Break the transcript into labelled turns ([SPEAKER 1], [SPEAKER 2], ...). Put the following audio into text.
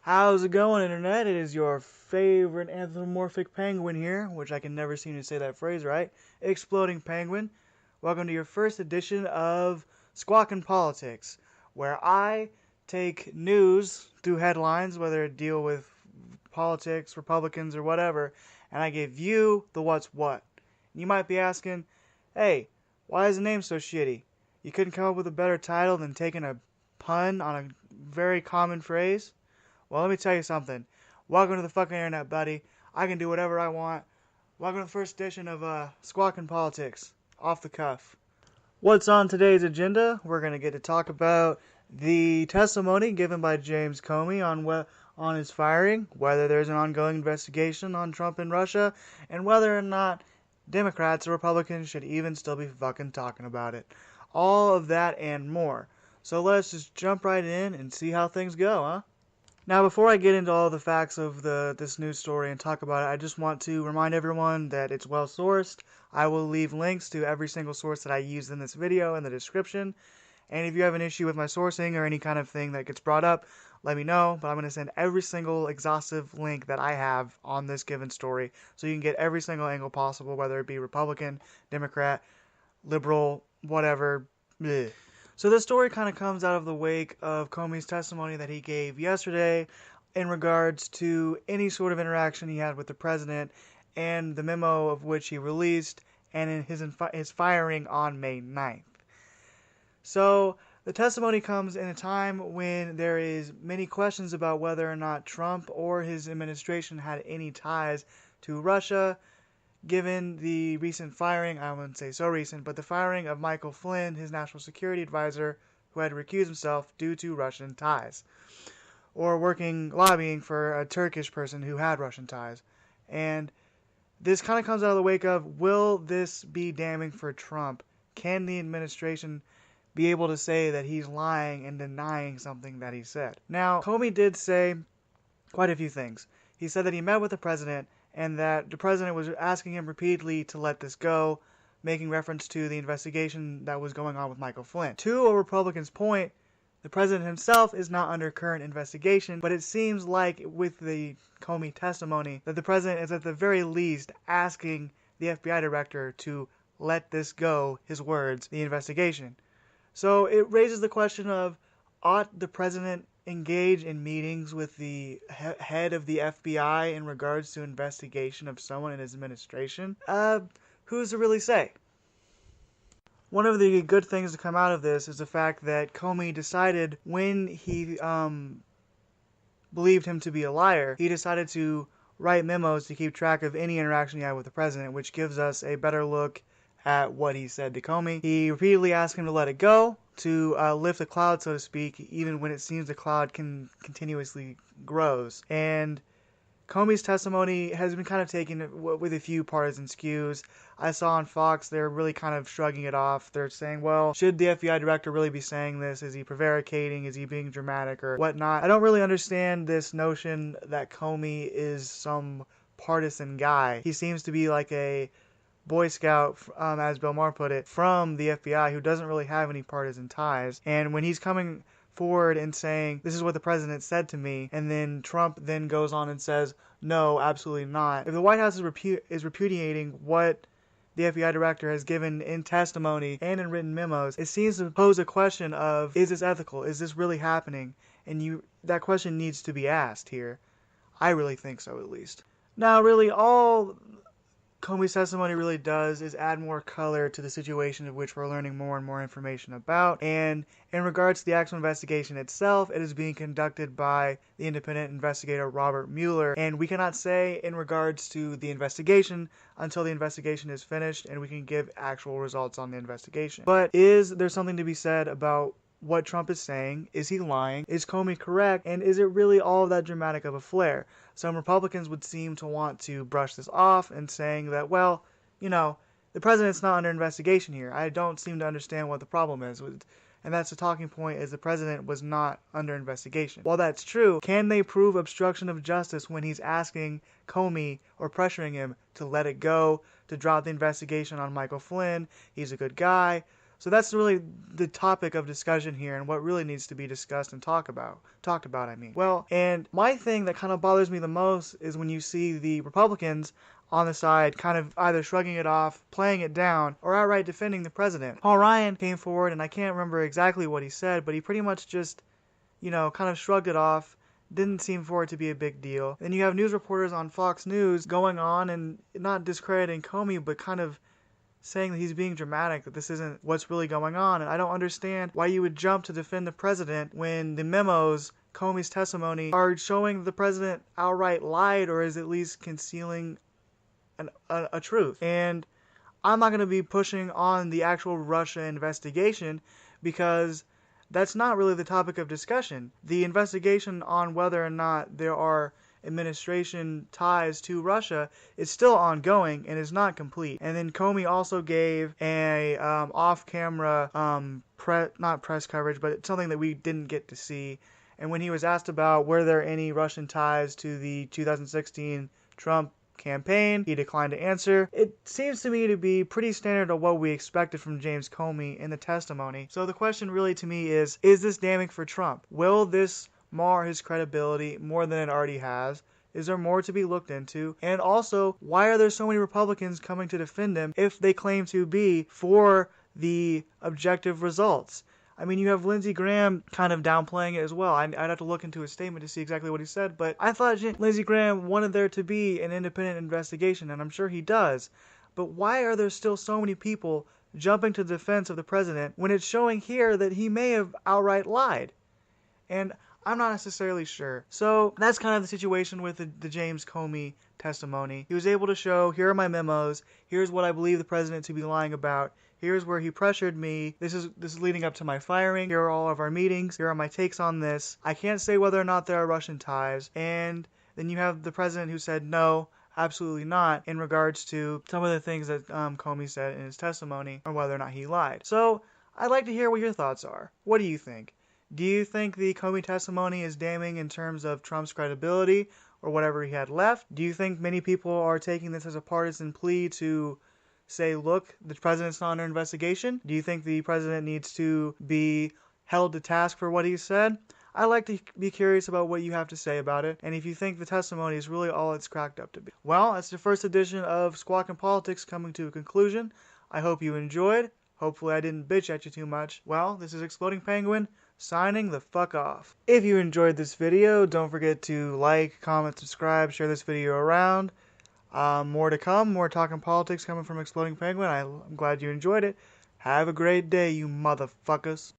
[SPEAKER 1] How's it going, Internet? It is your favorite anthropomorphic penguin here, which I can never seem to say that phrase right. Exploding Penguin. Welcome to your first edition of Squakin Politics, where I take news through headlines, whether it deal with politics, Republicans, or whatever, and I give you the what's what. You might be asking, hey, why is the name so shitty? You couldn't come up with a better title than taking a pun on a very common phrase? Well, let me tell you something. Welcome to the fucking internet, buddy. I can do whatever I want. Welcome to the first edition of Squakin Politics, off the cuff. What's on today's agenda? We're going to get to talk about the testimony given by James Comey on his firing, whether there's an ongoing investigation on Trump and Russia, and whether or not Democrats or Republicans should even still be fucking talking about it. All of that and more. So let's just jump right in and see how things go, huh? Now, before I get into all the facts of this news story and talk about it, I just want to remind everyone that it's well sourced. I will leave links to every single source that I used in this video in the description. And if you have an issue with my sourcing or any kind of thing that gets brought up, let me know. But I'm going to send every single exhaustive link that I have on this given story, so you can get every single angle possible, whether it be Republican, Democrat, liberal, whatever. Bleh. So this story kind of comes out of the wake of Comey's testimony that he gave yesterday in regards to any sort of interaction he had with the president and the memo of which he released and in his firing on May 9th. So the testimony comes in a time when there is many questions about whether or not Trump or his administration had any ties to Russia, given the recent firing, I wouldn't say so recent, but the firing of Michael Flynn, his national security advisor, who had to recuse himself due to Russian ties, or lobbying for a Turkish person who had Russian ties. And this kind of comes out of the wake of, will this be damning for Trump? Can the administration be able to say that he's lying and denying something that he said? Now, Comey did say quite a few things. He said that he met with the president and that the president was asking him repeatedly to let this go, making reference to the investigation that was going on with Michael Flynn. To a Republican's point, the president himself is not under current investigation, but it seems like with the Comey testimony that the president is at the very least asking the FBI director to let this go, his words, the investigation. So it raises the question of, ought the president engage in meetings with the head of the FBI in regards to investigation of someone in his administration? Who's to really say? One of the good things to come out of this is the fact that Comey decided, when he believed him to be a liar, he decided to write memos to keep track of any interaction he had with the president, which gives us a better look at what he said to Comey. He repeatedly asked him to let it go, to lift the cloud, so to speak, even when it seems the cloud continuously grows. And Comey's testimony has been kind of taken with a few partisan skews. I saw on Fox they're really kind of shrugging it off. They're saying, well, should the FBI director really be saying this? Is he prevaricating? Is he being dramatic or whatnot? I don't really understand this notion that Comey is some partisan guy. He seems to be like a Boy Scout, as Bill Maher put it, from the FBI, who doesn't really have any partisan ties. And when he's coming forward and saying, this is what the president said to me, and then Trump then goes on and says, no, absolutely not. If the White House is repudiating what the FBI director has given in testimony and in written memos, it seems to pose a question of, is this ethical? Is this really happening? And that question needs to be asked here. I really think so, at least. Now, really, all Comey's testimony really does is add more color to the situation of which we're learning more and more information about. And in regards to the actual investigation itself, it is being conducted by the independent investigator Robert Mueller. And we cannot say in regards to the investigation until the investigation is finished and we can give actual results on the investigation. But is there something to be said about what Trump is saying? Is he lying? Is Comey correct? And is it really all that dramatic of a flare? Some Republicans would seem to want to brush this off and saying that, well, you know, the president's not under investigation here. I don't seem to understand what the problem is. And that's the talking point, is the president was not under investigation. While that's true, can they prove obstruction of justice when he's asking Comey or pressuring him to let it go, to drop the investigation on Michael Flynn? He's a good guy. So that's really the topic of discussion here, and what really needs to be discussed and talked about, I mean. Well, and my thing that kind of bothers me the most is when you see the Republicans on the side kind of either shrugging it off, playing it down, or outright defending the president. Paul Ryan came forward, and I can't remember exactly what he said, but he pretty much just, kind of shrugged it off. Didn't seem for it to be a big deal. Then you have news reporters on Fox News going on and not discrediting Comey, but kind of saying that he's being dramatic, that this isn't what's really going on. And I don't understand why you would jump to defend the president when the memos, Comey's testimony, are showing the president outright lied or is at least concealing a truth. And I'm not going to be pushing on the actual Russia investigation because that's not really the topic of discussion. The investigation on whether or not there are administration ties to Russia is still ongoing and is not complete. And then Comey also gave a off-camera, not press coverage, but it's something that we didn't get to see. And when he was asked about were there any Russian ties to the 2016 Trump campaign, he declined to answer. It seems to me to be pretty standard of what we expected from James Comey in the testimony. So the question really to me is this damning for Trump? Will this mar his credibility more than it already has? Is there more to be looked into? And also, why are there so many Republicans coming to defend him if they claim to be for the objective results? I mean, you have Lindsey Graham kind of downplaying it as well. I'd have to look into his statement to see exactly what he said, but I thought Lindsey Graham wanted there to be an independent investigation, and I'm sure he does. But why are there still so many people jumping to the defense of the president when it's showing here that he may have outright lied? And I'm not necessarily sure. So that's kind of the situation with the James Comey testimony. He was able to show, here are my memos, here's what I believe the president to be lying about, here's where he pressured me, this is leading up to my firing, here are all of our meetings, here are my takes on this. I can't say whether or not there are Russian ties. And then you have the president who said no, absolutely not, in regards to some of the things that Comey said in his testimony, or whether or not he lied. So I'd like to hear what your thoughts are. What do you think? Do you think the Comey testimony is damning in terms of Trump's credibility or whatever he had left? Do you think many people are taking this as a partisan plea to say, look, the president's not under investigation? Do you think the president needs to be held to task for what he said? I'd like to be curious about what you have to say about it, and if you think the testimony is really all it's cracked up to be. Well, that's the first edition of Squakin Politics coming to a conclusion. I hope you enjoyed. Hopefully I didn't bitch at you too much. Well, this is Exploding Penguin, signing the fuck off. If you enjoyed this video, don't forget to like, comment, subscribe, share this video around. More to come, more talking politics coming from Exploding Penguin. I'm glad you enjoyed it. Have a great day, you motherfuckers.